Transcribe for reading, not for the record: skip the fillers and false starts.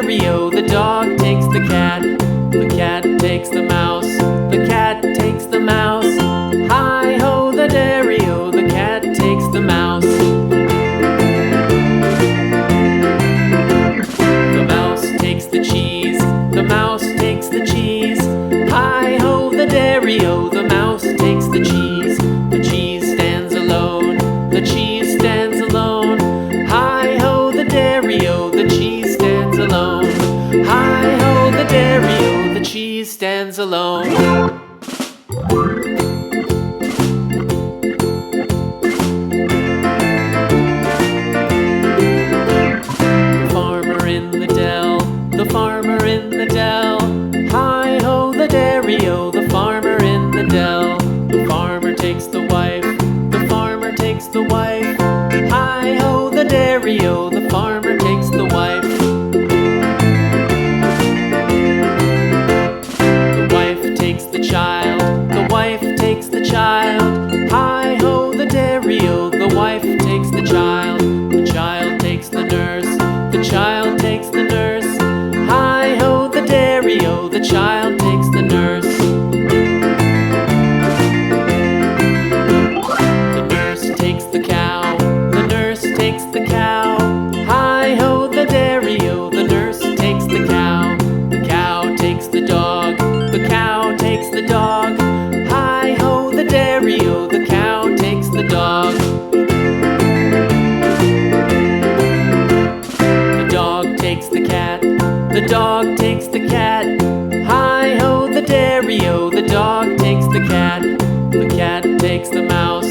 dairy-o, the dog takes the cat. The cat takes the mouse, the cat takes the mouse. Hi-ho, the dairy-o, the cat takes the mouse. The mouse takes the cheese, the mouse takes the cheese. Hi-ho, the dairy-o, the mouse takes the cheese. The cheese stands alone, the cheese stands alone. Hi-ho, the dairy-o, the cheese stands alone. Hi-ho, the dairy-o, the cheese stands alone. The farmer in the dell, the farmer in the dell. Hi-ho, the dairy-o, the farmer in the dell. The farmer takes the wife, the farmer takes the wife. Hi-ho, the dairy-o, the farmer takes the wife. The wife takes the child, the wife takes the child. Hi-ho, the dairy-o, the wife takes the child. The child takes the nurse, the child takes the nurse. Hi-ho, the dairy-o, the child takes the nurse. The nurse takes the cow, the nurse takes the cow. Hi-ho, the dairy-o, the nurse takes the cow. The cow takes the dog, the cow takes the dog. Hi-ho, the dairy-o, the cow takes the dog. The dog takes the cat, the dog takes the cat. Hi-ho, the dairy-o, the dog takes the cat. The cat takes the mouse,